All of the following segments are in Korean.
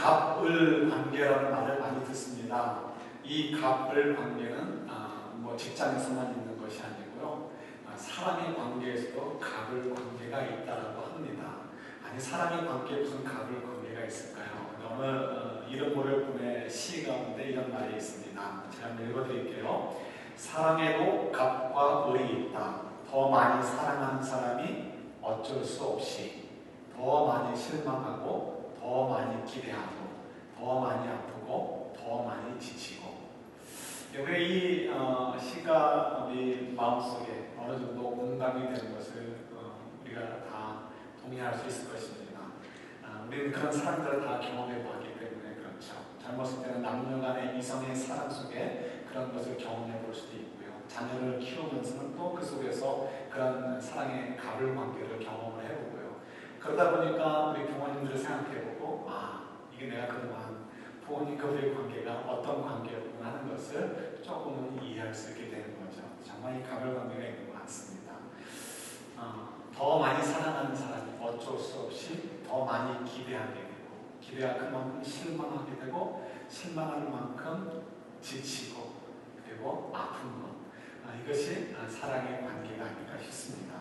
갑을 관계라는 말을 많이 듣습니다. 이 갑을 관계는 뭐 직장에서만 있는 것이 아니고요. 사람의 관계에서도 갑을 관계가 있다고 합니다. 아니, 사람의 관계에 무슨 갑을 관계가 있을까요? 오늘 이름 모를 분의 시 가운데 이런 말이 있습니다. 제가 한번 읽어드릴게요. 사랑에도 갑과 을이 있다. 더 많이 사랑하는 사람이 어쩔 수 없이 더 많이 실망하고 더 많이 기대하고 더 많이 아프고 더 많이 지치고. 왜 이 시가 우리 마음속에 어느 정도 공감이 되는 것을 우리가 다 동의할 수 있을 것입니다. 우리는 그런 사람들을 다 경험해 보았기 때문에 그렇죠. 젊었을 때는 남녀 간의 이성의 사랑 속에 그런 것을 경험해 볼 수도 있고요. 자녀를 키우면서는 또 그 속에서 그런 사랑의 갑을 관계를 경험을 해보고요. 그러다 보니까 우리 부모님들을 생각해보고 이게 내가 그동안 부모님과의 관계가 어떤 관계였구나 하는 것을 조금은 이해할 수 있게 되는 거죠. 정말 이 갑을 관계가 있는 것 같습니다. 더 많이 사랑하는 사람이 어쩔 수 없이 더 많이 기대하게 되고 기대할 그만큼 실망하게 되고 실망하는 만큼 지치고 그리고 아픈 것. 이것이 사랑의 관계가 아닐까 싶습니다.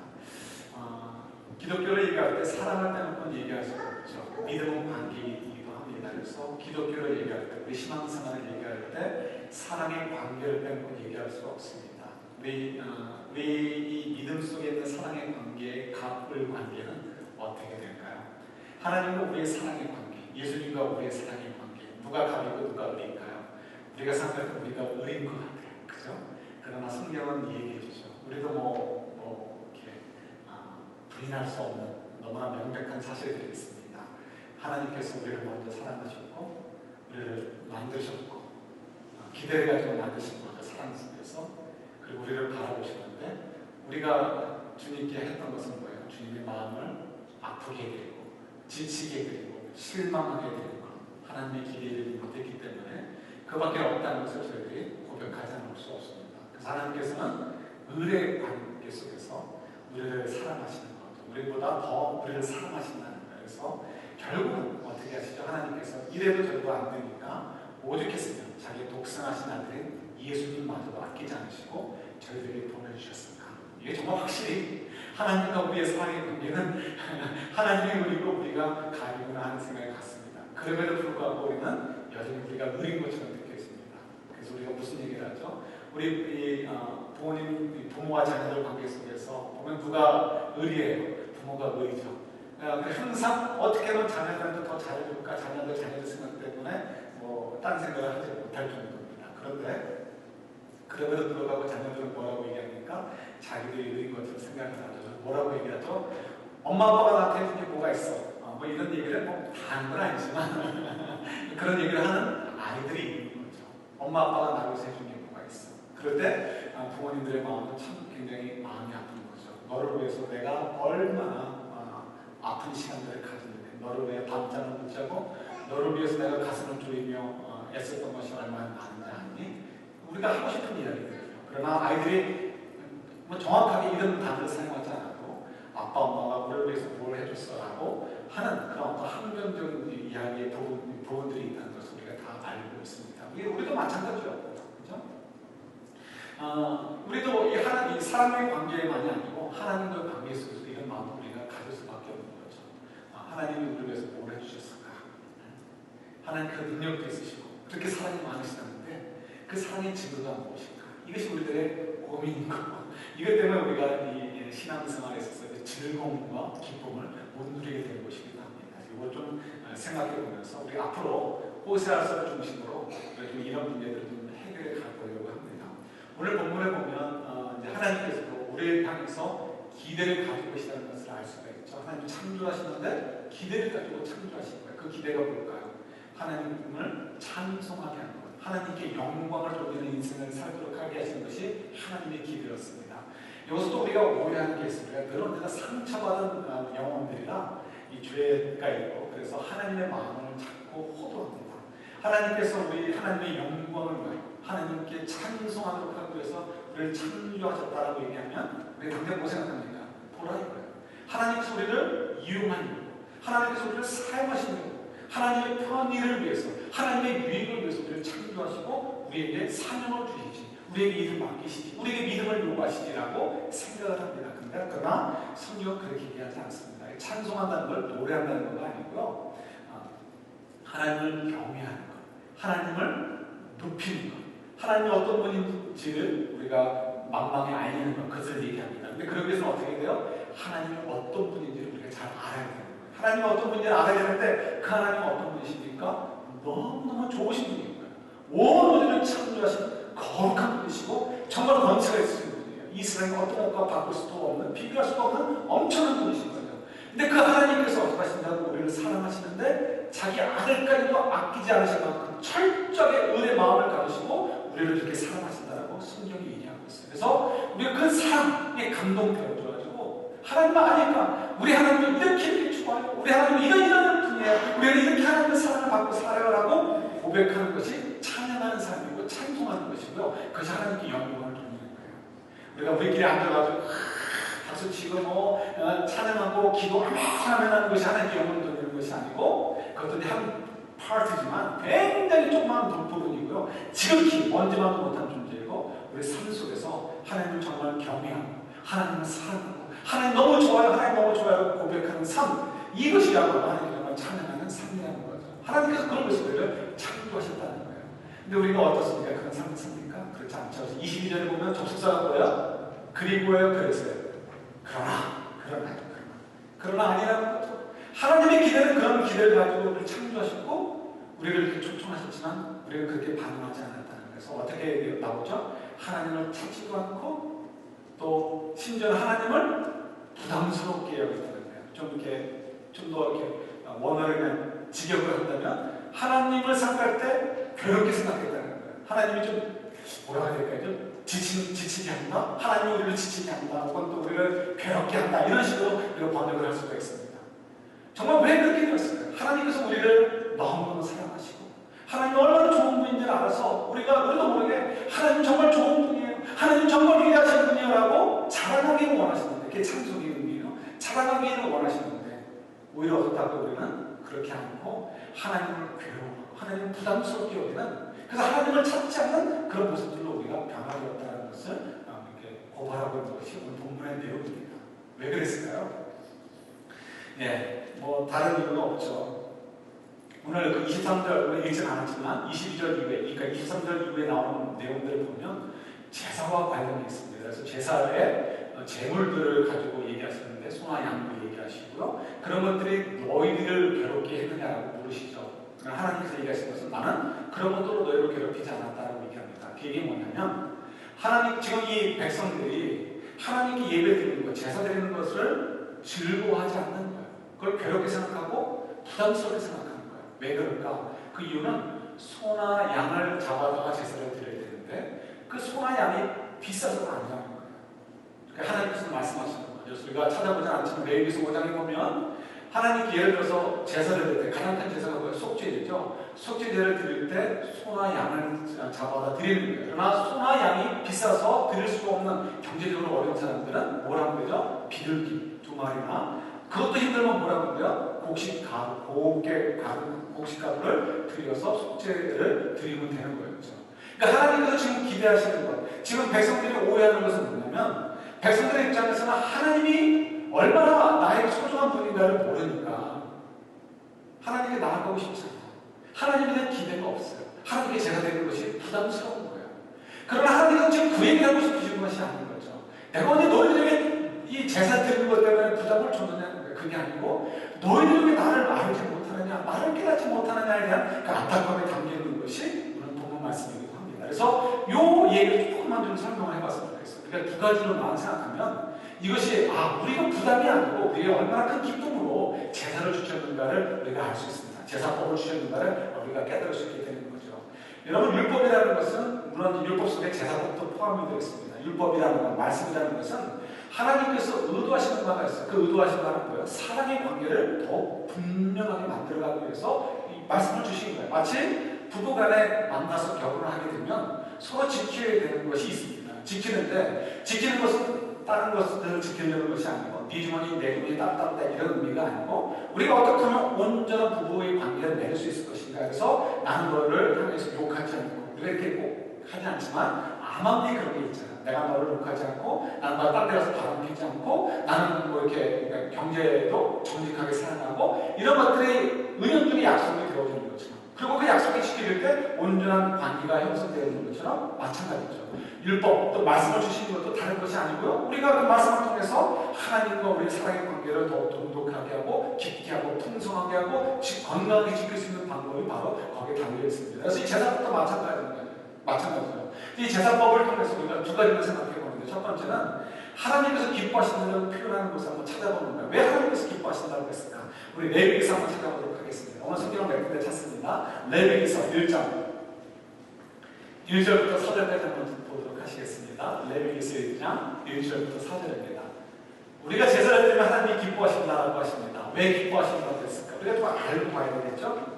기독교를 얘기할 때 사랑을 빼놓고 얘기할 수가 없죠. 믿음은 관계이기도 합니다. 그래서 기독교를 얘기할 때, 우리 신앙생활을 얘기할 때 사랑의 관계를 빼놓고 얘기할 수가 없습니다. 우리 이 믿음 속에 있는 사랑의 관계의 갑을 관계는 어떻게 될까요? 하나님과 우리의 사랑의 관계, 예수님과 우리의 사랑의 관계, 누가 갑이고 누가 을인가요? 우리가 생각할 때 우리가 을인 것 같아요. 그죠? 그러나 성경은 얘기해 주죠. 우리도 이렇게 부인할 수 없는 너무나 명백한 사실들이 있습니다. 하나님께서 우리를 먼저 사랑하셨고 우리를 만드셨고 기대를 가지고 만드신 거죠. 사랑 속에서. 그리고 우리를 바라보시는데 우리가 주님께 했던 것은 뭐예요? 주님의 마음을 아프게 해드리고 지치게 해드리고 실망하게 해드리고 하나님의 기대를 못했기 때문에 그밖에 없다는 것을 저희들이 고백하지 않을 수 없습니다. 그래서 하나님께서는 을의 관계 속에서 우리를 사랑하시는 거죠. 우리보다 더 우리를 사랑하신다는 거예요. 그래서 결국은 어떻게 하시죠? 하나님께서 이래도 저래도 안 되니까 오죽했으면 자기 독생하신 아들인 예수님마저도 아끼지 않으시고 저희들에게 보내주셨을까. 이게 정말 확실히 하나님과 우리의 사랑의 관계는 하나님이 을이고 우리가 가이구나 하는 생각이 같습니다. 그럼에도 불구하고 우리는 여전히 우리가 을인 것처럼 느껴집니다. 그래서 우리가 무슨 얘기를 하죠? 우리 부모와 자녀들 관계 속에서 보면 누가 을이에요? 부모가 을이죠. 항상 어떻게 하면 자녀들한테 더 잘해줄까? 자녀들 생각 때문에 딴 생각을 하지 못할 정도입니다. 그런데 그럼에도 불구하고 자녀들은 뭐라고 얘기합니까? 자기들이 을인 것처럼 생각을 하죠. 뭐라고 얘기하죠? 엄마 아빠가 나한테 해준 게 뭐가 있어? 뭐 이런 얘기를 다 하는 건 아니지만 그런 얘기를 하는 아이들이 있는 거죠. 엄마 아빠가 나를 위해서 해준 게 뭐가 있어? 그럴 때 부모님들의 마음은 참 굉장히 마음이 아픈 거죠. 너를 위해서 내가 얼마나 아픈 시간들을 가졌는데 너를 위해 밤잠을 못 자고 너를 위해서 내가 가슴을 졸이며 애썼던 것이 얼마나 많은지 아니? 우리가 하고 싶은 이야기들이에요. 그러나 아이들이 정확하게 이런 단어를 사용하지 않아도 아빠 엄마가 우리를 위해서 뭘 해줬어라고 하는 그런 어떤 항변적인 이야기의 부분들이 있다는 것을 우리가 다 알고 있습니다. 우리도 마찬가지죠. 그죠? 우리도 이 사람의 관계만이 아니고 하나님과의 관계 속에서 이런 마음을 우리가 가질 수밖에 없는 거죠. 하나님이 우리를 위해서 뭘 해주셨을까? 하나님 그 능력도 있으시고 그렇게 사랑이 많으시다는데 그 사랑의 증거가 무엇인가? 이것이 우리들의 고민인 거고 이것 때문에 우리가 이 신앙생활에 있어서 즐거움과 기쁨을 못 누리게 되는 것이기도 합니다. 이걸 좀 생각해 보면서 우리 앞으로 호세아서를 중심으로 좀 이런 문제들을 좀 해결해 가보려고 합니다. 오늘 본문에 보면 이제 하나님께서도 우리를 향해서 기대를 가지고 계시다는 것을 알 수가 있죠. 하나님이 창조하시는데 기대를 가지고 창조하신 거예요. 그 기대가 뭘까요? 하나님을 찬송하게 하는 것, 하나님께 영광을 돌리는 인생을 살도록 하게 하시는 것이 하나님의 기대였습니다. 여기서도 우리가 오해하는 게 있습니다. 늘 언제나 상처받은 영혼들이라 이 죄가 있고 그래서 하나님의 마음을 자꾸 호도합니다. 하나님께서 하나님의 영광을 위하여 하나님께 찬송하도록 하기 위해서 우리를 창조하셨다라고 얘기하면 우리 당장 뭐 생각합니까? 보라 이거예요. 하나님께서 우리를 이용하는 거고 하나님께서 우리를 사용하시는 거고 하나님의 편의를 위해서, 하나님의 유익을 위해서 우리를 창조하시고 우리에게 사명을 주시지, 우리에게 일을 맡기시지, 우리에게 믿음을 요구하시지라고 생각을 합니다. 그러나 성경은 그렇게 얘기하지 않습니다. 찬송한다는 걸 노래한다는 건 아니고요. 하나님을 경외하는 것, 하나님을 높이는 것, 하나님이 어떤 분인지를 우리가 만방에 알리는 것, 그것을 얘기합니다. 근데 그러기 위해서는 어떻게 돼요? 하나님이 어떤 분인지를 우리가 잘 알아야 돼요. 하나님이 어떤 분인지를 알아야 되는데 그 하나님은 어떤 분이십니까? 너무너무 좋으신 분인 거예요. 온 우주를 창조하신 거룩한 분이시고 정말 권세가 있으신 분이에요. 이스라엘과 어떤 것과 바꿀 수도 없는, 비교할 수도 없는 엄청난 분이신 거죠. 근데 그 하나님께서 어떻게 하신다고 우리를 사랑하시는데 자기 아들까지도 아끼지 않으실 만큼 철저하게 은혜의 마음을 가지시고 우리를 이렇게 사랑하신다고 성경이 얘기하고 있어요. 그래서 우리가 그 사랑에 감동되어져가지고 하나님을 아니까 우리 하나님을 이렇게 추구하고 우리 하나님은 이런 분이에요. 우리는 이렇게 하나님의 사랑을 받고 살아요라고 고백하는 것이 찬양하는 삶이고 찬송하는 것이고요. 그것이 하나님께 영광을 돌리는 거예요. 우리가 우리끼리 앉아가지고 박수치고 찬양하고 기도하면 하는 것이 하나님께 영광을 돌리는 것이 아니고 그것도 한 파트지만 굉장히 조그마한 부분이고요. 지극히 먼지만도 못한 존재이고 우리 삶 속에서 하나님을 정말 경외하고 하나님을 사랑하고 하나님 너무 좋아요, 하나님 너무 좋아요 고백하는 삶, 이것이야말로 하나님 정말 찬양하는 삶이라는 거죠. 하나님께서 그런 것을 우리를 창조하셨다는 거예요. 근데 우리가 어떻습니까? 그런 삶을 삽니까? 그렇지 않죠. 22절에 보면 접속사가 뭐예요? 그리고예요, 그랬어요. 그러나 아니라는 거죠. 하나님의 기대는 그런 기대를 가지고 우리를 창조하셨고 우리를 이렇게 초청하셨지만 우리가 그렇게 반응하지 않았다는 거예요. 어떻게 나오죠? 하나님을 찾지도 않고 또 심지어 하나님을 부담스럽게 여겼다는 거예요. 좀 더 이렇게 원어를 직역을 한다면 하나님을 생각할 때 괴롭게 생각했다는 거예요. 하나님이 좀 뭐라고 해야 될까요? 좀 지치게 한다? 하나님이 우리를 지치게 한다. 혹은 또 우리를 괴롭게 한다. 이런 식으로 우리가 번역을 할 수가 있습니다. 정말 왜 그렇게 되었을까요? 하나님께서 우리를 너무너무 사랑하시고 하나님이 얼마나 좋은 분인지를 알아서 우리도 모르게 하나님 정말 좋은 분이에요. 하나님 정말 위대하신 분이에요 라고 자랑하기를 원하시는데 그게 찬송의 의미예요. 자랑하기를 원하시는데 오히려 어떻다고 우리는 그렇게 않고 하나님을 괴로워하고 하나님을 부담스럽게 여기는, 그래서 하나님을 찾지 않는 그런 모습들로 우리가 변화되었다는 것을 이렇게 고발하고 있는 것이 오늘 본문의 내용입니다. 왜 그랬을까요? 다른 이유는 없죠. 오늘 그 23절, 오늘 읽지는 않았지만 22절 이후에, 그러니까 23절 이후에 나오는 내용들을 보면 제사와 관련이 있습니다. 그래서 제사에 제물들을 가지고 얘기하시는데 소나 양도 얘기하시고요. 그런 것들이 너희들을 괴롭게 했느냐라고 물으시죠. 하나님께서 얘기하신 것은 나는 그런 것들로 너희를 괴롭히지 않았다라고 얘기합니다. 그 얘기는 뭐냐면 하나님, 지금 이 백성들이 하나님께 예배 드리는 것, 제사 드리는 것을 즐거워하지 않는 거예요. 그걸 괴롭게 생각하고 부담스럽게 생각하는 거예요. 왜 그럴까? 그 이유는 소나 양을 잡아다가 제사를 드려야 되는데 그 소나 양이 비싸서 안 잡는 거예요. 그러니까 하나님께서 말씀하시는 거예요. 그래서 우리가 찾아보지 않지만 레위기서 5장에 보면 하나님께 예를 들어서 제사를 드릴 때 가장 큰 제사가 뭐예요? 속죄제죠. 속죄제를 드릴 때 소나 양을 잡아다 드리는 거예요. 그러나 소나 양이 비싸서 드릴 수 없는 경제적으로 어려운 사람들은 뭐라고 그러죠? 비둘기 2마리나, 그것도 힘들면 뭐라고 그래요? 곡식가루, 곱게 곡식가루를 들여서 속죄를 드리면 되는 거예요. 그렇죠? 그러니까 하나님께서 지금 기대하시는 것, 지금 백성들이 오해하는 것은 뭐냐면 백성들의 입장에서는 하나님이 얼마나 나의 소중한 분인가를 모르니까 하나님께 나아가고 싶지 않아요. 하나님에 대한 기대가 없어요. 하나님께 제가 되는 것이 부담스러운 거예요. 그러나 하나님은 지금 그 얘기를 하고 싶으신 것이 아닌 거죠. 내가 언제 너희들에게 이 제사 드리는 것 때문에 부담을 줬느냐는 거예요. 그게 아니고 너희들에게 나를 알지 못하느냐, 나를 깨닫지 못하느냐에 대한 그 안타까움에 담겨있는 것이 오늘 본문 말씀이기도 합니다. 그래서 이 얘기를 조금만 좀 설명을 해봤으면 좋겠어요. 그러니까 두 가지로만 생각하면 이것이 우리가 부담이 아니고 우리가 얼마나 큰 기쁨으로 제사를 주셨는가를 우리가 알 수 있습니다. 제사법을 주셨는가를 우리가 깨달을 수 있게 되는 거죠. 여러분, 율법이라는 것은 물론 율법 속에 제사법도 포함이 되어 있습니다. 율법이라는 것, 말씀이라는 것은 하나님께서 의도하시는 바가 있어요. 그 의도하시는 바는 뭐예요? 사랑의 관계를 더 분명하게 만들어가기 위해서 이 말씀을 주신 거예요. 마치 부부간에 만나서 결혼을 하게 되면 서로 지켜야 되는 것이 있습니다. 지키는 것은 다른 것들을 지키려는 것이 아니고 네 주머니 내 주머니 따뜻하다 이런 의미가 아니고 우리가 어떻게 하면 온전한 부부의 관계를 맺을 수 있을 것인가. 그래서 나는 너를 향해서 욕하지 않고 우리가 이렇게 꼭 하지 않지만 암암리에 그런 게 있잖아. 내가 너를 욕하지 않고 나는 너를 딴 데 가서 바람 피지 않고 나는 뭐 이렇게 그러니까 경제도 정직하게 살아가고 이런 것들이 은연중에 약속이 되어지는 것처럼 그리고 그 약속이 지켜질 때 온전한 관계가 형성되어지는 것처럼 마찬가지죠. 율법, 또 말씀을 주신 것도 다른 것이 아니고요. 우리가 그 말씀을 통해서 하나님과 우리의 사랑의 관계를 더 돈독하게 하고 깊게 하고 풍성하게 하고 건강하게 지킬 수 있는 방법이 바로 거기에 담겨 있습니다. 그래서 이 제사법도 마찬가지죠. 이 제사법을 통해서 우리가 두 가지를 생각해 보는데 첫 번째는 하나님께서 기뻐하신다는 표현하는 것을 한번 찾아보는 거예요. 왜 하나님께서 기뻐하신다고 했을까? 우리 레위기서 한번 찾아보도록 하겠습니다. 오늘 성경을 몇 군데 찾습니다. 레위기서 1장 1절부터 4절까지 한번 보도록 하시겠습니다. 레위기서 1장 1절부터 4절입니다. 우리가 제사를 드리면 하나님이 기뻐하신다고 하십니다. 왜 기뻐하신다고 했을까? 우리가 좀 알고 봐야 되겠죠?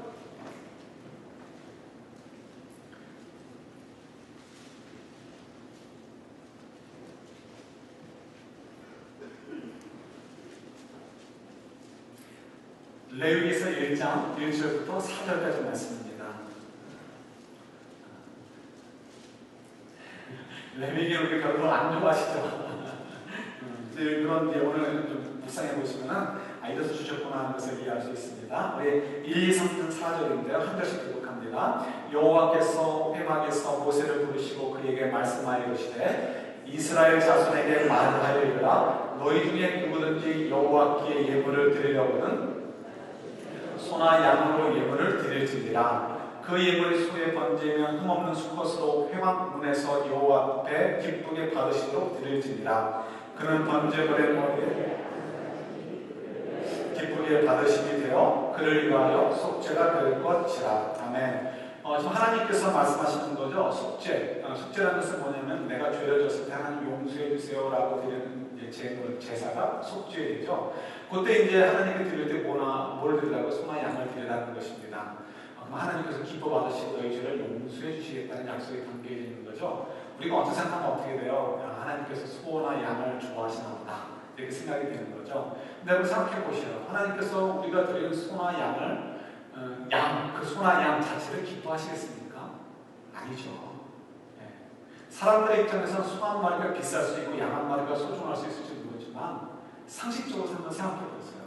레위기서 1장 1절부터 4절까지 말씀입니다. 레위기를 우리 별로 안 좋아하시죠? 그런 오늘 좀 묵상해 보시면은 이래서 주셨구나 하는 것을 이해할 수 있습니다. 우리 1, 2, 3, 4절인데요. 한 절씩 기록합니다. 여호와께서 회막에서 모세를 부르시고 그에게 말씀하여 이르시되 이스라엘 자손에게 말하여이르라 너희 중에 누구든지 여호와께 예물을 드리려거든 소나 양으로 예물을 드릴지니라. 그 예물이 소에 번지면 흠없는 수컷으로 회막 문에서 여호와 앞에 기쁘게 받으시도록 드릴지니라. 그는 번제물의 머리에 기쁘게 받으심이 되어 그를 위하여 속죄가 될 것이라. 아멘. 지금 하나님께서 말씀하시는 거죠. 속죄라는 것은 뭐냐면 내가 죄를 졌을 때 하나님 용서해 주세요라고 드리는 제사가 속죄이죠. 그때 이제 하나님께 드릴 때 뭘 드리라고 소나 양을 드리라는 것입니다. 하나님께서 기뻐 받으시고 너희 죄를 용서해 주시겠다는 약속이 담겨 있는 거죠. 우리가 어떻게 생각하면 어떻게 돼요? 하나님께서 소나 양을 좋아하시나 보다 이렇게 생각이 되는 거죠. 근데 한번 생각해 보시죠. 하나님께서 우리가 드리는 소나 양을 그 소나 양 자체를 기뻐하시겠습니까? 아니죠. 사람들의 입장에서는 소 한 마리가 비쌀 수 있고 양 한 마리가 소중할 수 있을지 모르지만 상식적으로 한번 생각해 보세요.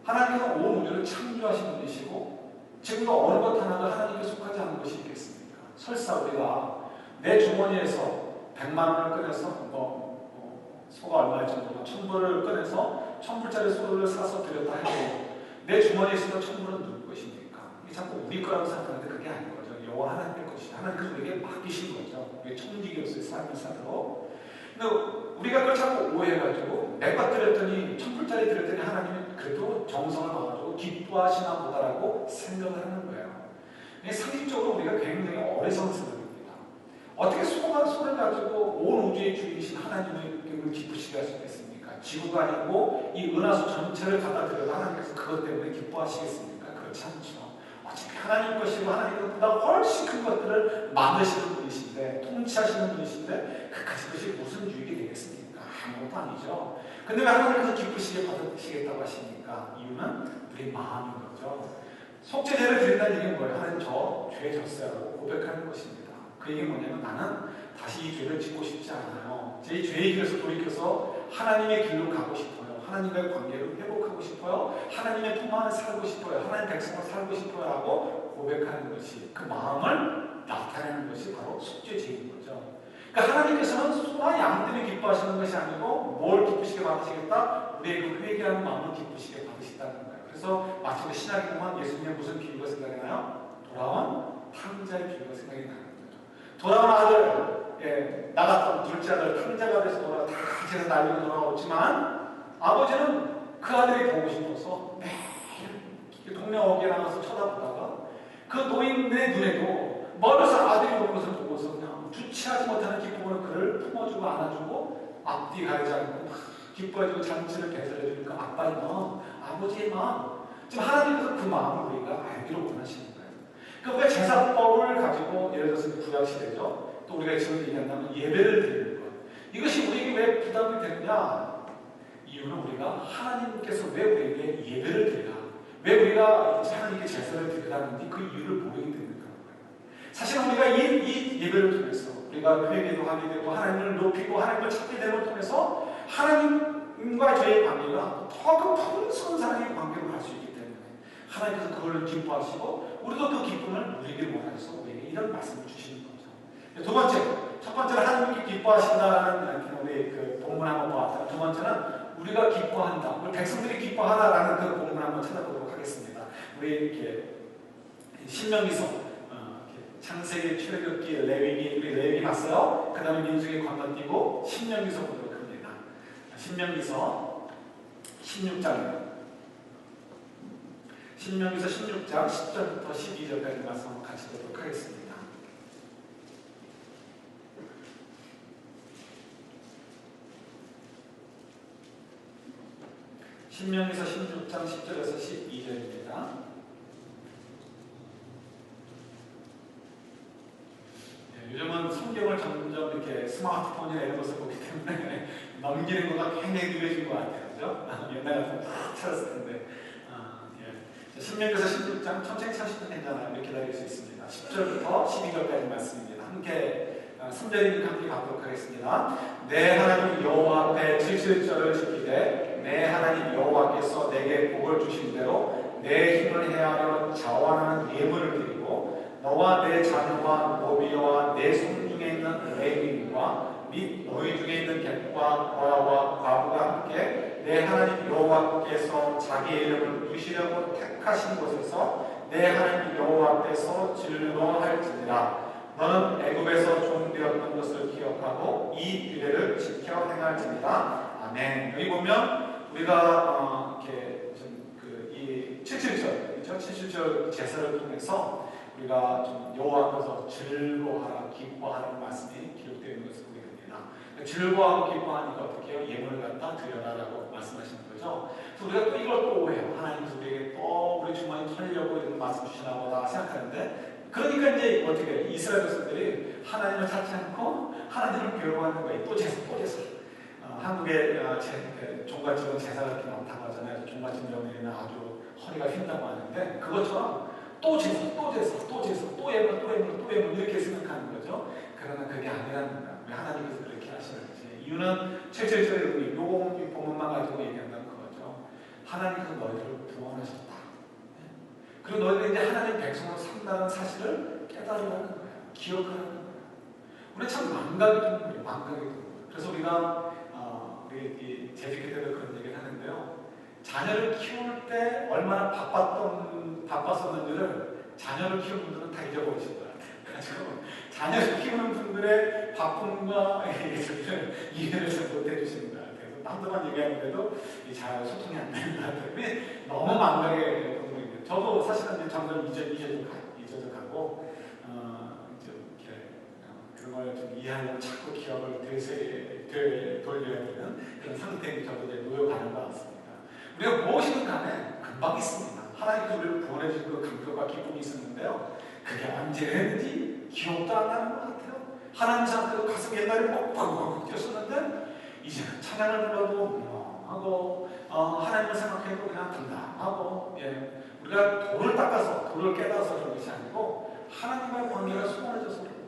하나님께서 온 우주를 창조하신 분이시고 지금도 어느 것 하나가 하나님께 속하지 않은 것이 있겠습니까? 설사 우리가 내 주머니에서 100만 원을 꺼내서 소가 얼마일 정도로 1000불을 꺼내서 1000불짜리 소를 사서 드렸다 해도 내 주머니에 있으면 1000불은 누구 것입니까? 이게 자꾸 우리 거라고 생각하는데 그게 아닌 거죠. 여호와 하나님의 것이죠. 하나님께서 우리에게 맡기신 거죠. 우리 청지기로서의 삶을 살도록. 근데 우리가 그걸 자꾸 오해해가지고 내가 드렸더니 1000불짜리 드렸더니 하나님은 그래도 정성을 넣어가지고 기뻐하시나 보다라고 생각을 하는 거예요. 상식적으로 우리가 굉장히 어리석은 생각입니다. 어떻게 소를 가지고 온 우주의 주인이신 하나님을 기쁘시게 할 수 있겠습니까? 지구가 아니고 이 은하수 전체를 갖다 드려도 하나님께서 그것 때문에 기뻐하시겠습니까? 그렇지 않죠. 어차피 하나님 것이고 하나님은 그보다 훨씬 큰 것들을 만드시는 분이신데 통치하시는 분이신데 그것이 무슨 유익이 되겠습니까? 아무것도 아니죠. 근데 왜 하나님께서 기쁘시게 받으시겠다고 하십니까? 이유는 우리 마음인 거죠. 속죄제를 드린다는 얘기는 뭐예요? 하나님 저 죄 졌어요 고백하는 것입니다. 그 얘기는 뭐냐면 나는 다시 이 죄를 짓고 싶지 않아요. 제 죄의 길에서 돌이켜서 하나님의 길로 가고 싶어요. 하나님과의 관계를 회복하고 싶어요. 하나님의 품 안에 살고 싶어요. 하나님 백성으로 살고 싶어요 하고 고백하는 것이 그 마음을 나타내는 것이 바로 속죄제인 거죠. 그러니까 하나님께서는 소나 양들이 기뻐하시는 것이 아니고 뭘 기쁘시게 받으시겠다? 우리의 그 회개하는 마음을 기쁘시게 받으시다는 거예요. 그래서 마치 신약에 보면 예수님의 무슨 비유가 생각이 나요? 돌아온 탕자의 비유가 생각이 나는 거죠. 돌아온 아들, 나갔던 둘째 아들 탕자가 돼서 돌아가 다 같이 날리고 돌아오지만 아버지는 그 아들이 보고 싶어서 매일 동네 어귀에 나가서 쳐다보다가 그 노인의 눈에도 멀리서 아들이 오는 것을 보고서 그냥 주체하지 못하는 기쁨으로 그를 품어주고 안아주고 앞뒤 가리지 않고 막 기뻐해주고 잔치를 배설해주니까 아빠의 마음, 아버지의 마음, 지금 하나님께서 그 마음을 우리가 알기로 원하시는 거예요. 그러니까 왜 제사법을 가지고 예를 들어서 구약시대죠. 또 우리가 지금 얘기한다면 예배를 드리는 것, 이것이 우리에게 왜 부담이 되느냐? 이유는 우리가 하나님께서 왜 우리에게 예배를 드리라, 왜 우리가 하나님께 제사를 드리라는지 그 이유를 모르기 때문에 그런 거예요. 사실 우리가 이 예배를 통해서 우리가 회개도 하게 되고 하나님을 높이고 하나님을 찾게 되는 걸 통해서 하나님과 저의 관계가 더 그 풍성한 사랑의 관계로 갈 수 있기 때문에 하나님께서 그걸 기뻐하시고 우리도 그 기쁨을 누리길 원해서 우리에게 이런 말씀을 주시는 거죠. 두 번째, 첫 번째는 하나님께 기뻐하신다는 우리 그 본문 한번 보았다. 두 번째는 우리가 기뻐한다, 우리 백성들이 기뻐하다라는 그 본문 한번 찾아보도록 하겠습니다. 우리 이렇게 신명기서, 창세기, 출애굽기, 레위기, 우리 레위기 봤어요. 그 다음에 민수기 건너뛰고 신명기서 보도록 합니다. 신명기서 16장입니다. 신명기서 16장 10절부터 12절까지 말씀 한번 같이 보도록 하겠습니다. 신명기서 16장 10절에서 12절입니다. 요즘은 성경을 점점 이렇게 스마트폰이나 이런 것을 보기 때문에 넘기는 것가 굉장히 느려진 것 같아요. 그죠? 옛날 같으면 다 찾았을 텐데. 신명기서 16장 천천히 찾으시면 괜찮아요. 이렇게 기다릴 수 있습니다. 10절부터 12절까지 말씀입니다. 함께 3절이니까 함께 가도록 하겠습니다. 내 하나님 여호와 앞에 7절을 지키되 내 하나님 여호와께서 내게 복을 주신 대로 내 힘을 헤아려 자원하는 예물을 드리고 너와 내 자녀와 노비와 내 손 중에 있는 레위인과 및 너희 중에 있는 객과 고아와 과부가 함께 내 하나님 여호와께서 자기의 이름을 부시려고 택하신 곳에서 내 하나님 여호와 앞에서 즐거워할지니라. 너는 애굽에서 종되었던 것을 기억하고 이 규례를 지켜 행할지니라. 아멘. 여기 보면 우리가 이렇게 이 77절, 그렇죠? 77절 제사를 통해서 우리가 좀 여호와 앞에서 즐거워하라, 기뻐하라는 말씀이 기록되어 있는 것을 보게 됩니다. 즐거워하고 기뻐하니까 어떻게 해요? 예물을 갖다 드려라라고 말씀하시는 거죠. 그래서 우리가 또 이걸 또 오해요. 하나님께서 우리에게 또 우리 주머니 털려고 이런 말씀 주시나 보다 생각하는데, 그러니까 이제 어떻게 해요? 이스라엘 백성들이 하나님을 찾지 않고 하나님을 괴로워하는 거예요. 또 제사, 또 제사. 한국의 종갓집은 제사가 그렇게 많다고 하잖아요. 종갓집 명예는 아주 허리가 휜다고 하는데, 그것처럼 또 제사, 또 제사, 또 제사, 또 예물, 또 예물, 또 예물 이렇게 생각하는 거죠. 그러나 그게 아니라는 거야. 왜 하나님께서 그렇게 하시는지. 이유는 7절에 우리 요 본문만 가지고 얘기한다는 거죠. 하나님께서 너희를 구원하셨다. 그리고 너희가 이제 하나님 백성으로 산다는 사실을 깨달으라는 거예요. 기억하라는 거예요. 우리 참 망각이 좀 거예요. 망각이 좀 거예요. 그래서 우리가 우리 재직회 때도 그런 얘기를 하는데요. 자녀를 키울 때 얼마나 바빴었는지를 자녀를 키우는 분들은 다 잊어버리신 것 같아요. 그래서 자녀를 키우는 분들의 바쁨과 이해를 잘 못해 주시는 것 같아요. 그래서 한두 번 얘기하는데도 잘 소통이 안 되는 것 같아요. 너무 망각의 부분입니다. 저도 사실은 점점 잊어져가고 그런 걸 좀 이해하려고 자꾸 기억을 돌려야 되는 그런 상태에 저도 이제 놓여가는 것 같습니다. 우리가 무엇이든 간에 금방 있습니다. 하나님께서 우리를 구원해 주신 그 감격과 기쁨이 있었는데요. 그게 언제 했는지 기억도 안 나는 것 같아요. 하나님 앞에서 가슴 옛날에 뻑뻑 뛰었었는데 이제는 찬양을 불러도 하고 하나님을 생각해도 그냥 당당하고, 우리가 돌을 닦아서 돌을 깨달아서 그런 것이 아니고 하나님과의 관계가 소원해져서 그런 거예요.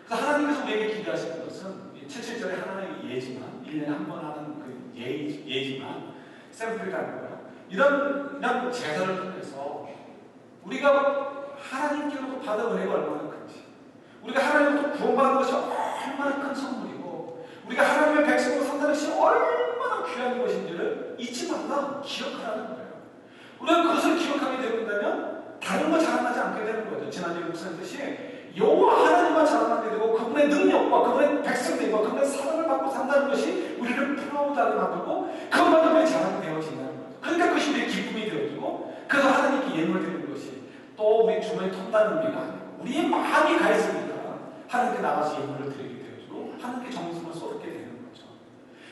그래서 하나님께서 우리에게 기대하시는 것은 77절에 하나님의 예지만 1년에 한 번 하는 그 예지만 샘플이라는 거예요. 이런 제사를 통해서 우리가 하나님께로부터 받은 은혜가 얼마나 큰지, 우리가 하나님으로부터 구원받은 것이 얼마나 큰 선물이고, 우리가 하나님의 백성으로 산다는 것이 얼마나 귀한 것인지를 잊지 말라, 기억하라는 거예요. 우리가 그것을 기억하게 된다면 다른 거 자랑하지 않게 되는 거죠. 지난주에 목사님 뜻이 여호와 하나님만 자랑하게 되고 그분의 능력과 그분의 백성들과 그분의 사랑을 받고 산다는 것이 우리를 프라우드하게 만들고 그것만 우리의 자랑이 되어진다는 거죠. 그러니까 그것이 우리의 기쁨이 되어지고, 그래서 하나님께 예물을 드리는 것이 또 우리 주머니에 턴다는 의미가 아니고 우리의 마음이 가 있으니까 하나님께 나가서 예물을 드리게 되어지고 하나님께 정성을 쏟게 되는 거죠.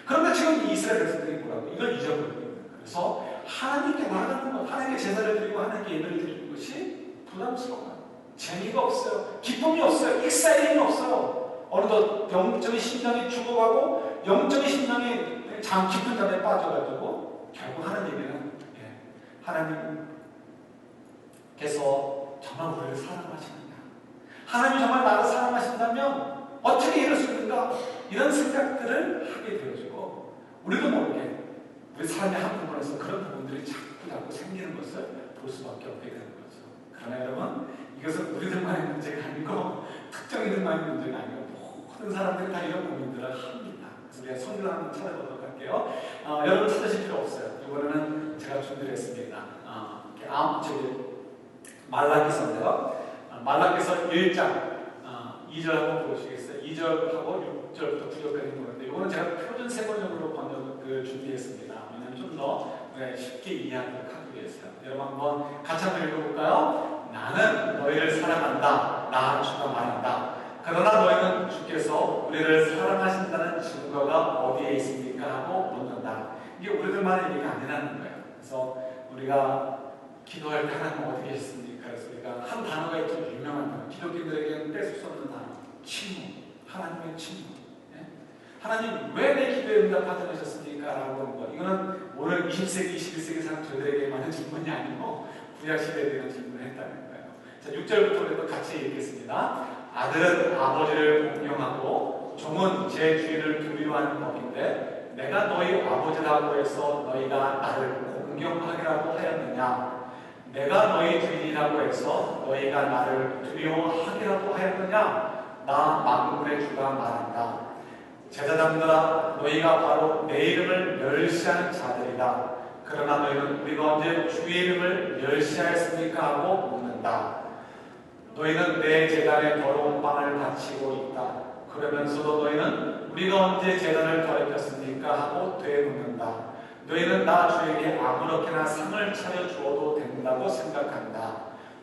그런데 지금 이스라엘 백성들이 뭐라고? 이걸 잊어버리고 있는 거예요. 그래서 하나님께 나가는 것, 하나님께 제사를 드리고 하나님께 예물을 드리는 것이 부담스러워요. 재미가 없어요. 기쁨이 없어요. 익사이팅이 없어요. 어느덧 영적인 심령이 죽어가고 영적인 심령이 잠 깊은 잠에 빠져가지고 결국 하는 얘기는 하나님께서 정말 우리를 사랑하시느냐, 하나님이 정말 나를 사랑하신다면 어떻게 이럴 수 있는가, 이런 생각들을 하게 되어지고 우리도 모르게 우리 삶의 한 부분에서 그런 부분들이 자꾸 생기는 것을 볼 수밖에 없게 되는 거죠. 그러나 여러분, 이것은 우리들만의 문제가 아니고 특정인들만의 문제가 아니고 모든 사람들이 다 이런 고민들을 합니다. 그래서 우리가 성경을 한번 찾아보도록 할게요. 여러분 찾으실 필요 없어요. 이번에는 제가 준비를 했습니다. 말라기서인데요. 말라기서 1장 2절 한번 보시겠어요? 2절하고 6절부터 9절까지 보는데 이거는 제가 표준 세번역으로 번역을 준비했습니다. 왜냐하면 좀 더 쉽게 이해하도록 하기 위해서요. 여러분 한번 같이 한번 읽어볼까요? 나는 너희를 사랑한다. 나 주가 말한다. 그러나 너희는 주께서 우리를 사랑하신다는 증거가 어디에 있습니까? 하고 묻는다. 이게 우리들만의 얘기가 아니라는 거예요. 그래서 우리가 기도할 때 하나님 어디 계십니까? 그래서 우리가 한 단어가 있죠. 유명한 단어. 기독교인들에게는 뺄 수 없는 단어. 친구. 하나님의 친구. 하나님 왜 내 기도에 응답하지 않으셨습니까? 라고 하는 거. 이거는 오늘 20세기, 21세기 사람 저들에게만 한 질문이 아니고 구약시대에 대한 질문을 했다는 거예요. 자, 6절부터 우리도 같이 읽겠습니다. 아들은 아버지를 공경하고 종은 제 주인을 두려워하는 법인데 내가 너희 아버지라고 해서 너희가 나를 공경하기라고 하였느냐? 내가 너희 주인이라고 해서 너희가 나를 두려워하기라도 하였느냐? 나 만군의 주가 말한다. 제사장들아, 너희가 바로 내 이름을 멸시하는 자들이다. 그러나 너희는 우리가 언제 주의 이름을 멸시하였습니까? 하고 묻는다. 너희는 내 제단에 더러운 빵을 바치고 있다. 그러면서도 너희는 우리가 언제 제단을 더럽혔습니까? 하고 되묻는다. 너희는 나 주에게 아무렇게나 상을 차려 주어도 된다고 생각한다.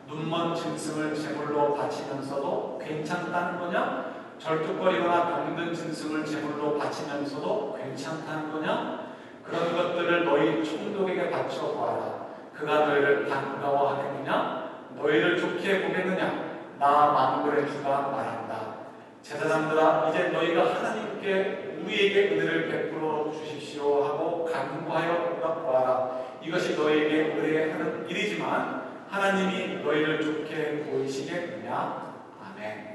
눈먼 짐승을 제물로 바치면서도 괜찮다는 거냐? 절뚝거리거나 병든 짐승을 제물로 바치면서도 괜찮다는 거냐? 그런 것들을 너희 총독에게 바쳐 보아라. 그가 너희를 반가워하겠느냐? 너희를 좋게 보겠느냐? 나 만군의 주가 말한다. 제사장들아, 이제 너희가 하나님께 우리에게 은혜를 베풀어 주십시오 하고 간구하여 보아라. 이것이 너희에게 의뢰하는 일이지만 하나님이 너희를 좋게 보이시겠느냐? 아멘.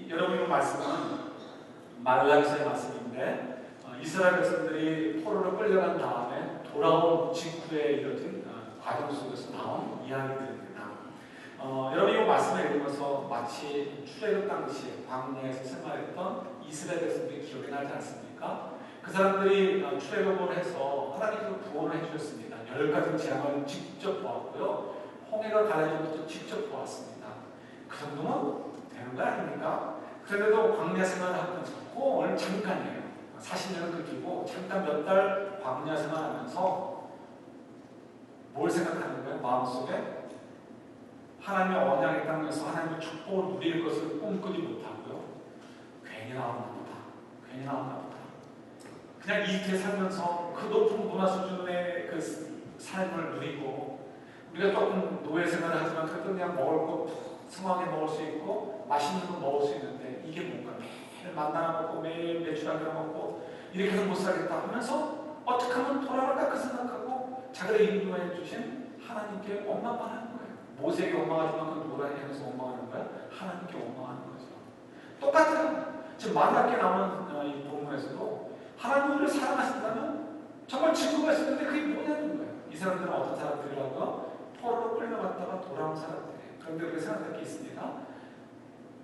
여러분의 말씀은 말라기서의 말씀인데 이스라엘 백성들이 포로로 끌려간 다음에 돌아온 직후에 이뤄진 과정 속에서 나온 이야기들입니다. 여러분 이 말씀을 읽으면서 마치 출애굽 당시에 광야에서 생활했던 이스라엘 백성들이 기억이 나지 않습니까? 그 사람들이 출애굽을 해서 하나님께서 구원을 해주셨습니다. 10가지 재앙을 직접 보았고요. 홍해가 갈라진 것도 직접 보았습니다. 그 정도면 되는 거 아닙니까? 그런데도 광야 생활을 하면서 오늘 잠깐이에요. 40년을 끊기고 잠깐 몇 달 광야 생활하면서 뭘 생각하는 거예요? 마음속에 하나님의 언약의 땅에서 하나님의 축복을 누릴 것을 꿈꾸지 못하고요. 괜히 나왔나 보다. 괜히 나왔나 보다. 그냥 이렇게 살면서 그 높은 문화 수준의 그 삶을 누리고 우리가 조금 노예 생활을 하지만 그래도 그냥 먹을 거 성하게 먹을 수 있고 맛있는 거 먹을 수 있는데 이게 뭔가 매일 만나나 먹고 매일 매출하기나 먹고 이렇게 해서 못 살겠다 하면서 어떻게 하면 돌아갈까 그 생각하고 자기를 인도해 주신 하나님께 원망만 하는 거예요. 모세에게 원망하지만 그 누가 향해서 원망하는 거야? 하나님께 원망하는 거죠. 똑같은 지금 만나게 나오는 이 본문에서도 하나님을 사랑하신다면 정말 증거가 있었는데 그게 뭐냐는 거예요. 이 사람들은 어떤 사람들이라고? 포로로 끌려갔다가 돌아온 사람들이에요. 그런데 우리가 생각할 게 있습니다.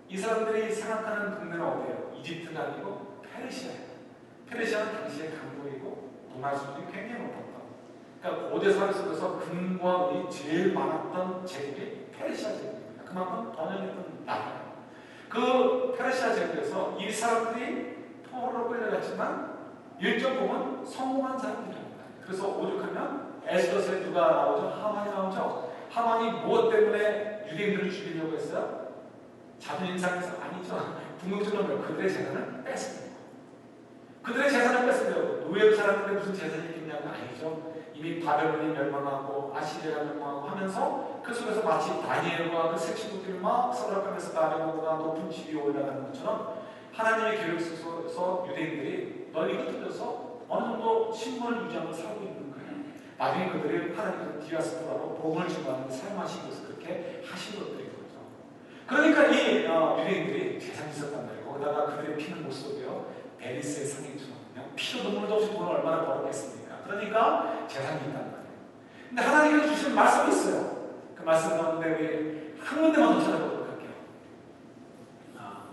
이 사람들이 생각하는 동네는 어디예요? 이집트가 아니고 페르시아예요. 페르시아는 당시의 강국이고 문화 수준이 굉장히 높았던, 그러니까 고대 사회 속에서 금과 은이 제일 많았던 제국이 페르시아 제국입니다. 그만큼 번영했던 나라예요. 그 페르시아 제국에서 이 사람들이 포로로 끌려갔지만 일정 부분 성공한 사람들입니다. 그래서 오죽하면 에스더스에 누가 나오죠? 하만이 나오죠? 하만이 무엇 때문에 유대인들을 죽이려고 했어요? 자존심 상해서 아니죠. 궁극적으로 그들의 재산을 뺐습니다. 그들의 재산을 뺐으려고 노예로 살았는데 무슨 재산이 있겠냐면 아니죠. 이미 바벨론이 멸망하고 아시리아가 멸망하고 하면서 그 속에서 마치 다니엘과 그 세 친구들이 막 서랍감에서 바벨론보다 높은 지위에 올라가는 것처럼 하나님의 계획 속에서 유대인들이 널리 흩어져서 어느 정도 신분을 유지하고 살고 있는 거예요. 나중에 그들이 하나님께서 디아스포라로 복음을 증거하는 데 사용하시기 위해서 그렇게 하신 것들인 거죠. 그러니까 이 유대인들이 재산이 있었단 말이에요. 거기다가 그들의 피는 못 속여요. 베리스의 상인처럼 그냥 피도 눈물도 없이 돈을 얼마나 벌었겠습니까? 그러니까 재산이 있단 말이에요. 근데 하나님께서 주신 말씀이 있어요. 그 말씀 가운데 우리 한 군데만 더 찾아보도록 할게요.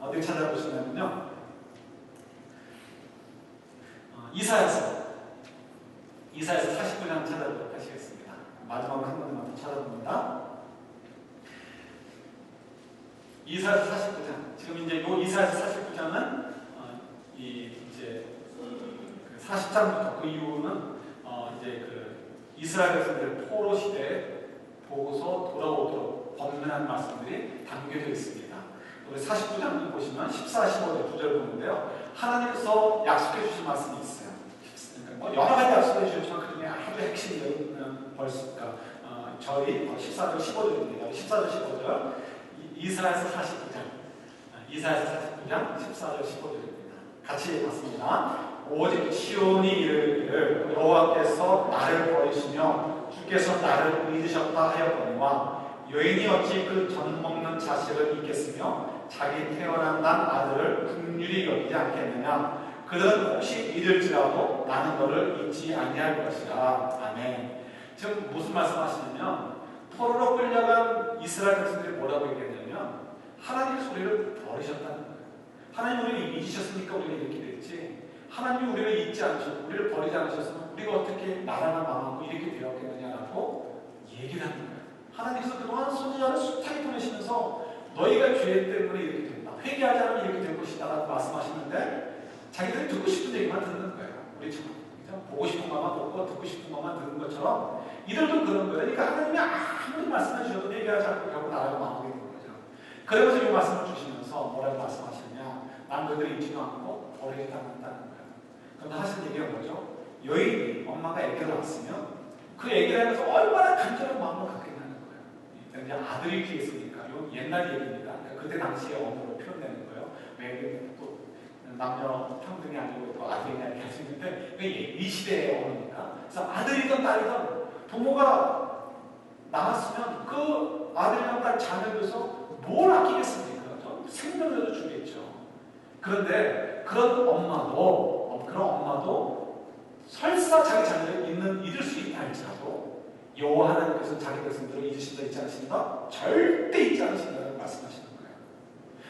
어디 찾아보시냐면요. 이사야서 49장 찾아보도록 하시겠습니다. 마지막으로 한 군데만 더 찾아봅니다. 이사야서 49장. 지금 이제 요 이사야서 49장은 이제 40장부터 그 이후는 이제 그 이스라엘 백성들 포로 시대에 보고서 돌아오도록 권면한 말씀들이 담겨져 있습니다. 우리 49장을 보시면 14, 15절 두 절 보는데요. 하나님께서 약속해 주신 말씀이 있어요. 그러니까 뭐 여러 가지 약속해 주셨지만 그 중에 아주 핵심적인 벌써 절이 14절, 15절입니다. 14절, 15절 이사야서 49장 14절, 15절입니다. 같이 봤습니다. 오직 시온이 이르기를 여호와께서 나를 버리시며 주께서 나를 잊으셨다 하였거니와 여인이 어찌 그 젖 먹는 자식을 잊겠으며 자기 태어난 난 아들을 긍휼히 여기지 않겠느냐. 그들은 혹시 잊을지라도 나는 너를 잊지 아니할 것이라. 아멘. 지금 무슨 말씀하시냐면 포로로 끌려간 이스라엘 백성들이 뭐라고 얘기했냐면 하나님의 소리를 버리셨다는 거예요. 하나님 우리를 잊으셨으니까 우리가 이렇게 됐지, 하나님이 우리를 잊지 않으셨고 우리를 버리지 않으셨으면 우리가 어떻게 나라나 망하고 이렇게 되었겠느냐라고 얘기를 하는 거예요. 하나님께서 그동안 선지자를 숱하게 보내시면서 너희가 죄 때문에 이렇게 된다, 회개하지 않으면 이렇게 될 것이다 라고 말씀하시는데 자기들이 듣고 싶은 얘기만 듣는 거예요. 우리처럼 보고 싶은 것만 보고 듣고 싶은 것만 듣는 것처럼 이들도 그런 거예요. 그러니까 하나님이 아무리 말씀해 주셔도 얘기하지 않고 결국 나라가 망하게 되는 거죠. 그러면서 이 말씀을 주시면서 뭐라고 말씀하시느냐, 난 너희들을 잊지도 않고 버리지도 않는다는 거예요. 그런데 하신 얘기가 뭐죠? 여인이 엄마가 아기를 낳았으면 그 아기를 하면서 얼마나 간절한 마음을 갖겠냐는 거예요. 이제 아들이 뒤에 있으니까 이건 옛날 얘기입니다. 그러니까 그때 당시의 언어로 표현되는 거예요. 왜 또 남녀 평등이 아니고 또 아들이냐 이렇게 할 수 있는데 이 시대의 언어입니다. 그래서 아들이든 딸이든 부모가 낳았으면 그 아들이나 딸 자녀에서 뭘 아끼겠습니까? 생명이라도 주겠죠. 그런데 그런 엄마도 설사 자기 자녀를 잊을 수 있다 할지라도 여호와 하나님께서 자기 백성들을 잊으신다 잊지 않으신다? 절대 잊지 않으신다고 말씀하시는 거예요.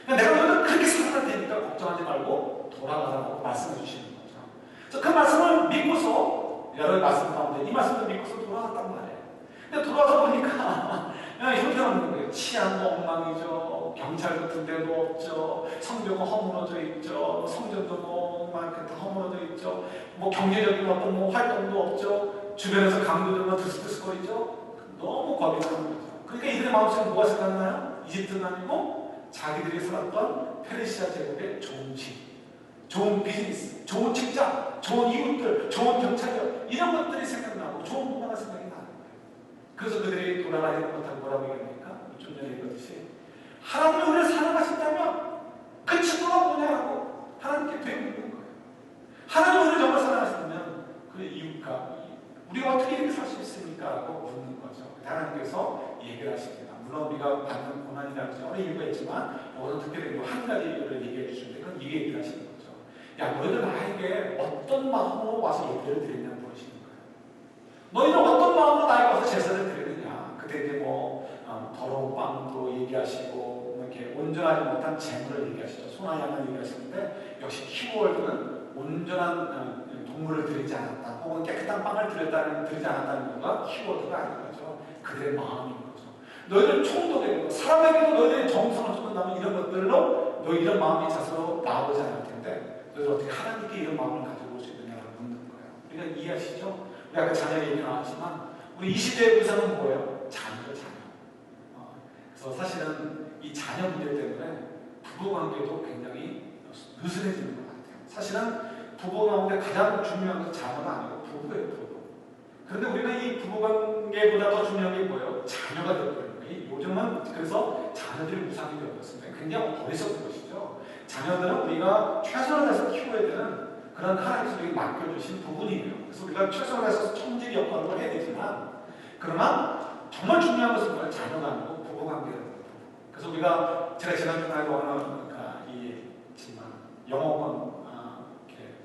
그러니까 내가 너희들 그렇게 살아날 테니까 걱정하지 말고 돌아가라고 말씀해 주시는 거죠. 그래서 그 말씀을 믿고서 여러 말씀 가운데 이 말씀을 믿고서 돌아갔단 말이에요. 근데 돌아가서 보니까 형편없는 거예요. 치안도 엉망이죠. 경찰 같은 데도 없죠. 성벽은 허물어져 있죠. 성전도 막 다 허물어져 있죠. 뭐 경제적인 어떤 뭐 활동도 없죠. 주변에서 강도들만 들썩들썩거리죠. 너무 겁이 나는 거죠. 그러니까 이들의 마음속에 뭐가 생각나요? 이집트는 아니고 자기들이 살았던 페르시아 제국의 좋은 집, 좋은 비즈니스, 좋은 직장, 좋은 이웃들, 좋은 경찰력 이런 것들이 생각나고 좋은 문화가 생각이 나는 거예요. 그래서 그들이 돌아가지 못하고 뭐라고 얘기합니까? 좀 전에 읽었듯이 하나님이 우리를 사랑하신다면 그 친구가 뭐냐고 하나님께 되묻는 거예요. 하나님이 우리를 정말 사랑하신다면 그 이유가 우리가 어떻게 이렇게 살 수 있습니까? 라고 묻는 거죠. 하나님께서 얘기를 하십니다. 물론 우리가 받는 고난이라는 여러 이유가 있지만 오늘 특별히 한 가지를 얘기해 주시는데 그건 이게 얘기를 하시는 거죠. 야, 너희들 나에게 어떤 마음으로 와서 예배를 드리냐고 물으시는 거예요. 너희들 어떤 마음으로 나에게 와서 제사를 드리느냐. 그때 이제 더러운 빵도 얘기하시고 이렇게 온전하지 못한 재물을 얘기하시죠. 소나 양을 얘기하시는데 역시 키워드는 온전한 동물을 드리지 않았다 혹은 깨끗한 빵을 드리지 않았다는 거가 키워드가 아닌 거죠. 그들의 마음인 거죠. 너희들 총독에게도 사람에게도 너희들의 정성을 쏟는다면 이런 것들로 너희 이런 마음이 자수로 나오지 않을 텐데 너희들 어떻게 하나님께 이런 마음을 가지고 올 수 있느냐고 묻는 거예요. 그러니까 이해하시죠? 우리 아까 자녀 얘기 나왔지만 우리 이 시대의 의사는 뭐예요? 자녀죠, 자녀. 그래서 사실은 이 자녀 문제 때문에 부부관계도 굉장히 느슨해지는 것 같아요. 사실은 부부관계 가장 중요한 건 자녀가 아니고 부부예요, 부부. 그런데 우리는 이 부부관계보다 더 중요한 게 뭐예요? 자녀가 되어버리는 거예요. 요즘은 그래서 자녀들이 무상이 되어버렸습니다. 굉장히 어리석은 것이죠. 자녀들은 우리가 최선을 다해서 키워야 되는 그런 하나님께서 우리에게 맡겨주신 부분이에요. 그래서 우리가 최선을 다해서 청지기 역할을 해야 되지만, 그러나 정말 중요한 것은 뭐예요? 자녀가 아니고 부부관계라는 거예요. 그래서 우리가 제가 지난주에도 어느 있지만 영어권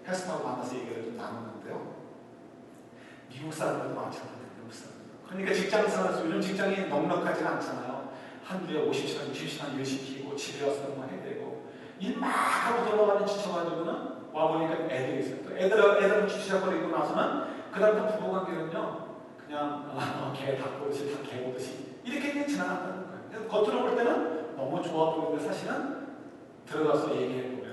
패스터하고 만나서 얘기를 좀 나눴는데요. 미국 사람들도 마찬가지예요. 미국 사람들. 그러니까 직장생활에서 요즘 직장이 넉넉하지는 않잖아요. 한 주에 50시간, 60시간 일 시키고 집에 와서 뭐 해야 되고 일 막 하고 돌아가니 지쳐가지고는 와보니까 애들이 있어요. 또 애들은 주시작거리고 나서는 그 다음부터 부부관계는요. 그냥 개 닭보듯이 다 개보듯이 이렇게 그냥 지나간다는 거예요. 그래서 겉으로 볼 때는 너무 좋아 보이는데 사실은 들어가서 얘기해보면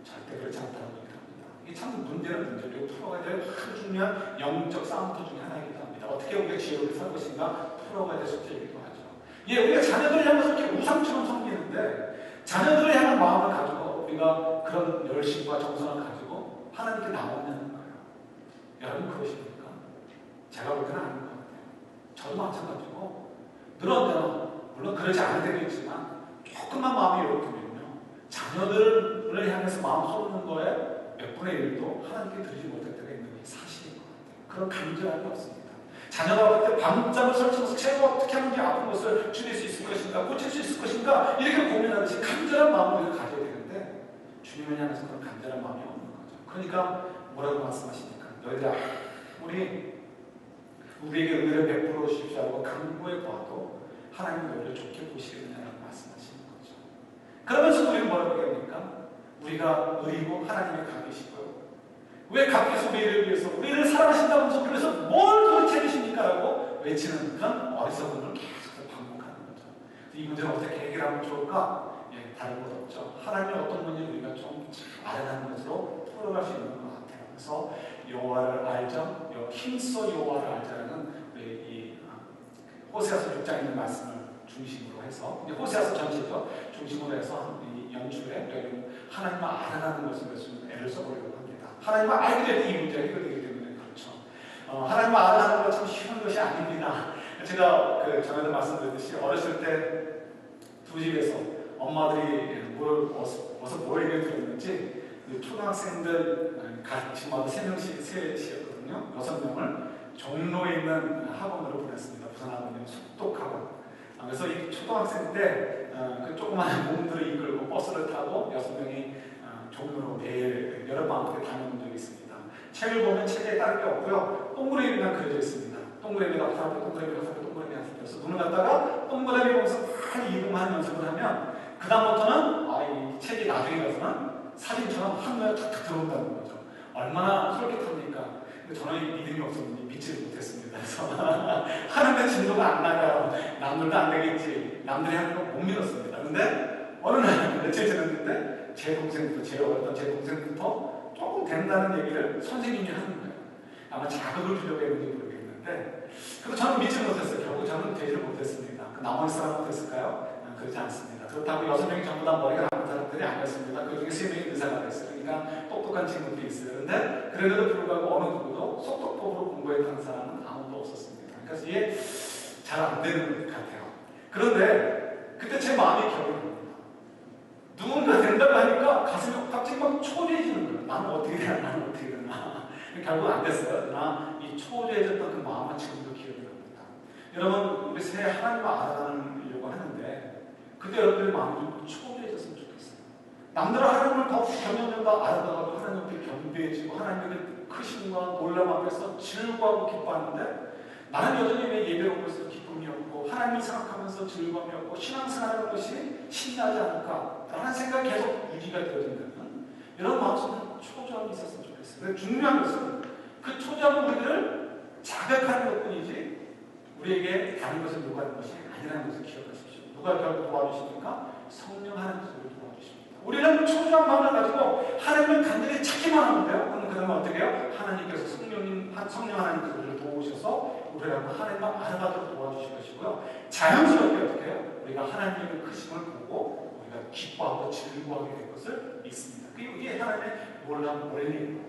절대 그렇지 않다는 얘기를 합니다. 이게 참 문제는 문제고 풀어가야 될 아주 중요한 영적 싸움터 중에 하나이기도 합니다. 어떻게 우리가 지혜롭게 살 것인가 풀어가야 될 숙제이기도 하죠. 예, 우리가 자녀들을 향해서 이렇게 우상처럼 섬기는데 자녀들을 향한 마음을 가지고 우리가 그런 열심과 정성을 가지고 하나님께 나오는 거예요. 여러분 그러십니까? 제가 볼 때는 아닌 것 같아요. 저도 마찬가지고 늘 언제나 물론 그렇지 않을 때도 있지만 조금만 마음이 열어두면요 자녀들을 향해서 마음 쏟는 거에 몇 분의 1도 하나님께 드리지 못할 때가 있는 게 사실인 것 같아요. 그런 간절함이 없습니다. 자녀가 그때 밤잠을 설치면서 제가 어떻게 하면 이 아픈 것을 줄일 수 있을 것인가 고칠 수 있을 것인가 이렇게 고민하듯이 간절한 마음을 우리가 가져야 되는데 주님을 향해서 그런 간절한 마음이 없는 거죠. 그러니까 뭐라고 말씀하십니까? 너희들 우리에게 은혜를 베풀어 주십시오 하고 강구해 봐도 하나님은 너희를 좋게 보시겠느냐라고 말씀하시는 거죠. 그러면서 우리는 뭐라고 얘기합니까? 우리가 의리고 하나님의 각이시고요. 왜 각께서 우리를 위해서 우리를 사랑하신다면서 그래서 뭘 도대체 해주십니까? 라고 외치는 그런 어리석음을 계속 반복하는 거죠. 이 문제를 어떻게 해결하면 좋을까? 예, 다른 것 없죠. 하나님의 어떤 문제를 우리가 좀 마련하는 것으로 풀어갈 수 있는 것 같아요. 그래서 여호와를 알자, 힘써 여호와를 알자라는 이 호세아서 6장에 있는 말씀을 중심으로 해서 호세아서 전체죠. 중심으로 해서 이 연출에 하나님을 알아가는 것을 좀 애를 써보려고 합니다. 하나님을 알게 될 때 이 문제가 해결되기 때문에 그렇죠. 하나님을 알아가는 건 참 쉬운 것이 아닙니다. 제가 전에도 말씀드렸듯이 어렸을 때 두 집에서 엄마들이 어서 뭘 얘기를 들었는지 초등학생들 집마다 3명씩 셋이었거든요. 6명을 종로에 있는 학원으로 보냈습니다. 부산 학원이요. 속독학원. 그래서 이 초등학생 때 그 조그마한 몸들을 이끌고 버스를 타고 6명이 종로로 매일 여러 방학에 다녀온 적이 있습니다. 책을 보면 책에 다를 게 없고요. 동그라미만 그려져 있습니다. 동그라미가 앞에 동그라미가 앞에 동그라미 앞에 그래서 눈을 갖다가 동그라미 보면서 잘 이동하는 연습을 하면 그 다음부터는 이 책이 나중에 가서는 사진처럼 한눈에 탁탁 들어온다는 거죠. 얼마나 솔깃합니까? 근데 저는 믿음이 없었는지 믿지를 못했습니다. 그래서 하는데 진도가 안 나가요. 남들도 안 되겠지. 남들이 하는 거 못 믿었습니다. 근데 어느 날 며칠 지났는데 제 어렸던 제 동생부터 조금 된다는 얘기를 선생님이 하는 거예요. 아마 자극을 주려고 했는지 모르겠는데 그래서 저는 믿지 못했어요. 결국 저는 되지를 못했습니다. 그 나머지 사람은 됐을까요? 그렇지 않습니다. 그렇다고 6명이 전부 다 머리가 나쁜 사람들이 아니었습니다. 그 중에 3명이 의사가 됐어요. 그러니까 똑똑한 친구들이 있어요. 그런데 그래도 불구하고 어느 누구도 속독법으로 공부했다는 사람은 아무도 없었습니다. 그래서 이게 잘 안 되는 것 같아요. 그런데 그때 제 마음이 결혼합니다. 누군가 된다고 하니까 가슴이 갑자기 막 초조해지는 거예요. 나는 어떻게 되나, 나는 어떻게 되나. 결국 안 됐어요. 그러나 이 초조해졌던 그 마음은 지금도 기억이 납니다. 여러분, 우리 새해 하나님을 알아가려고 하는데 그때 여러분들의 마음이 좀 초조해졌으면 좋겠어요. 남들은 하나님을 더 점점 알아가고 하나님 앞에 겸비해지고 하나님의 크심과 놀람 앞에서 즐거워하고 기뻐하는데 나는 여전히 왜 예배 오고 있어도 기쁨이 없고 하나님을 생각하면서 즐거움이 없고 신앙생활하는 것이 신나지 않을까 라는 생각이 계속 유지가 되어진다면 이런 마음속에 초조함이 있었으면 좋겠어요. 근데 중요한 것은 그 초조함은 우리를 자극하는 것뿐이지 우리에게 다른 것을 요구하는 것이 아니라는 것을 기억하십시오. 누가 결국 도와주십니까? 성령 하나님께서 우리를 도와주십니다. 우리는 초조한 마음을 가지고 하나님을 간절히 찾기만 하는데요. 그럼 그 다음에 어떻게 해요? 하나님께서 성령 하나님께서 우리를 도우셔서 우리를 하나님을 알아가도록 도와주실 것이고요. 자연스럽게 어떻게 해요? 우리가 하나님의 크심을 보고 우리가 기뻐하고 즐거워하게 될 것을 믿습니다. 이게 하나님의 놀라운 원리입니다.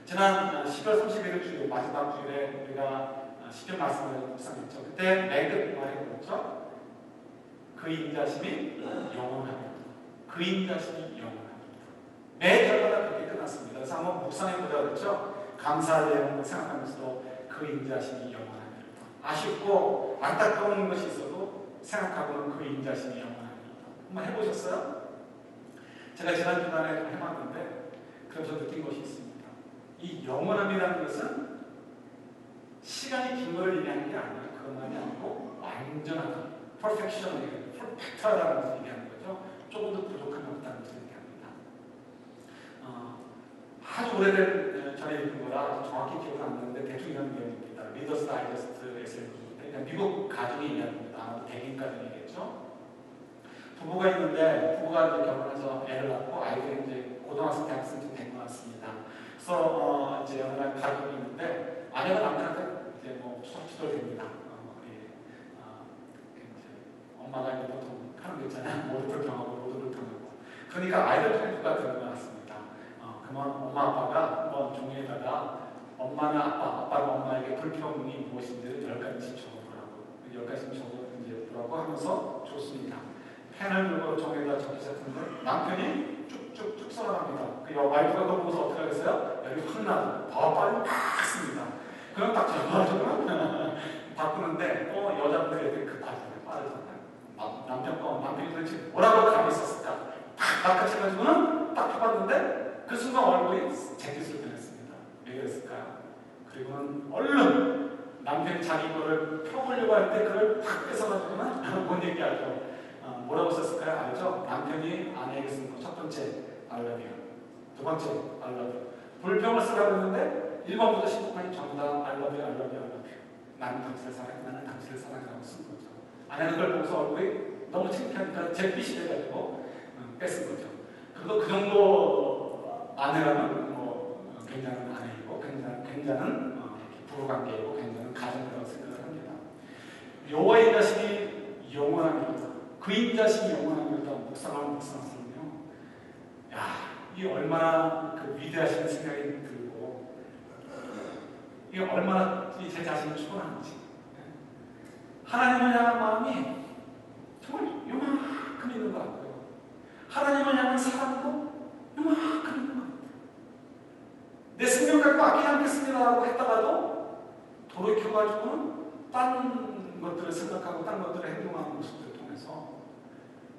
지난 10월 31일 주일 마지막 주일에 우리가 10절 말씀을 묵상했죠. 그때 매급 말이 뭐였죠? 그 인자심이 영원합니다. 그 인자심이 영원합니다. 매 절마다 그렇게 끝납니다. 끝났습니다. 그래서 한번 묵상해 보자 그랬죠. 감사할 내용을 생각하면서도 그 인자심이 영원합니다. 아쉽고 안타까운 것이 있어도 생각하고는 그 인자심이 영원합니다. 한번 해보셨어요? 제가 지난 주간에 좀 해봤는데 그래서 느낀 것이 있습니다. 이 영원함이라는 것은 시간이 긴 걸 얘기하는 게 아니에요. 그것만이 아니고 완전하다, 퍼펙션을, 퍼펙트하다는 것을 얘기하는 거죠. 조금 더 부족함이 없다는 것을 얘기합니다. 아주 오래된 전에 읽은 거라 정확히 기억은 안 나는데 대충 이런 내용입니다. 리더스 다이저스트에서 읽은 미국 가정의 이야기입니다. 아마도 백인 가정이겠죠. 부부가 있는데 부부가 이제 결혼해서 애를 낳고 아이들이 이제 고등학생, 대학생쯤 된 것 같습니다. 그래서 이제 어느 날 가족이 있는데 아내가 남편한테 이제 뭐 수치돌됩니다. 엄마가 이제 보통 하는 거 있잖아요. 모두를 병하고 모두를 병하고. 그러니까 아이들 중에 누가 되는 것 같습니다. 그러면 엄마 아빠가 한번 종이에다가 엄마나 아빠가 엄마에게 불평이 무엇인지를 10가지씩 적어보라고. 10가지씩 적어보라고 하면서 줬습니다. 펜을 들고 종이에다 적기 시작했는데 남편이 쭉쭉쭉 써나갑니다. 그 와이프가 그거 보고서 어떻게 하겠어요? 여기 확 나고 더 빨리 팍 씁니다. 그럼 딱 적어가지고 바꾸는데 여자분들이 되게 급하잖아요. 빠르잖아요. 남편이 도대체 뭐라고 감히 썼을까? 딱 바꿔쳐가지고는 딱 펴봤는데 그 순간 얼굴이 잿빛으로 변했습니다. 왜 그랬을까요? 그리고는 얼른 남편이 자기 거를 펴보려고 할 때 그걸 팍 뺏어가지고는 못 얘기하죠. 뭐라고 썼을까요? 알죠? 남편이 아내에게 쓴 거 첫 번째 I love you, 두 번째 I love you. 불평을 쓰라고 했는데 1번부터 10번까지 전부 다 I love you, I love you, I love you. 나는 당신을 사랑해, 나는 당신을 사랑해라고 쓴 거죠. 아내는 그걸 보고서 얼굴이 너무 창피하니까 잿빛이 돼가지고 뺏은 거죠. 그래도 그 정도 아내라면 굉장한 아내이고 굉장한 부부관계이고 굉장한 가정이라고 생각을 합니다. 여호와의 인자심이 영원합니다. 그 인자심이 영원합니다. 묵상하면요. 야, 이게 얼마나 그 위대하신 생각이 들고 이게 얼마나 제 자신을 축원하는지. 하나님을 향한 마음이 정말 요만큼 있는 것 같고요. 하나님을 향한 사랑도 요만큼 있는 것 같아요. 내 생명 갖고 아끼지 않겠습니다라고 했다가도 돌이켜가지고는 딴 것들을 생각하고 딴 것들을 행동하는 모습들을 통해서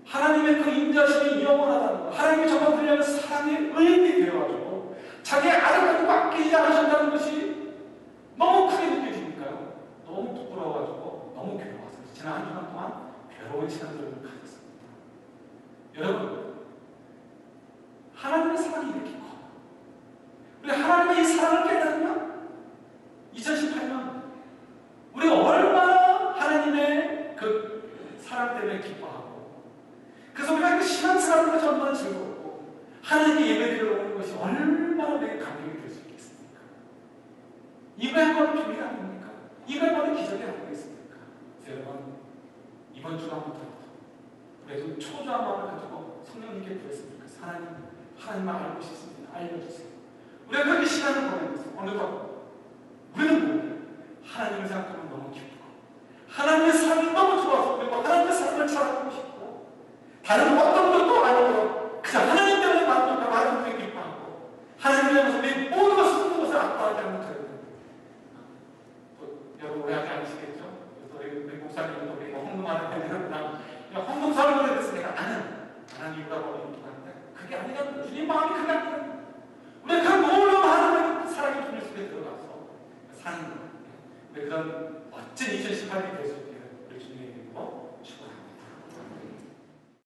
하나님의 그 인자심이 영원하다는 것, 하나님이 정말 우리를 향한 사랑의 의인이 되어가지고 자기의 아들 갖고 아끼지 않으신다는 것이 너무 크게 느껴지니까요. 너무 부끄러워가지고 너무 괴로워서 지난 한 주간 동안 괴로운 시간들을 가졌습니다. 여러분, 하나님의 사랑이 이렇게 커요. 우리 하나님의 이 사랑을 깨달으면 2018년 우리가 얼마나 하나님의 그 사랑 때문에 기뻐하고 그래서 우리가 그 신앙생활로 정말 즐겁고 하나님께 예배드리러 오는 것이 얼마나 우리에게 감격이 될 수 있겠습니까? 이거야말로 비밀 아닙니까? 이거야말로 기적이 아니겠습니까? 여러분, 이번 주간부터 우리가 좀 초조한 마음을 가지고 성령님께 구했으면 좋겠어요. 하나님을 알고 싶습니다. 알려주세요. 우리가 그렇게 시간을 보내면서 어느덧 우리는 모르게 하나님을 생각하면 너무 기쁘고 하나님의 사랑이 너무 좋아서 그리고 하나님의 사랑을 찾아가고 싶고 다른 어떤 것도 아니고 그냥 하나님 때문에 만족하고 하나님 때문에 기뻐하고 하나님 때문에 우리 모든 것을 모든 것을 아까워하지 않는 여러분 우리 아직 아시겠죠? 우리 목사님도 우리 헌금하는 때는 헌금 설교에 대해서 내가 아는 이유가 뭐냐고 하는데 그게 아니라 주님 마음이 그게 아니라 우리가 그런 놀라운 하나님의 사랑의 분열 속에 들어가서 사는 거예요. 그런 멋진 2018년이 될 수 있도록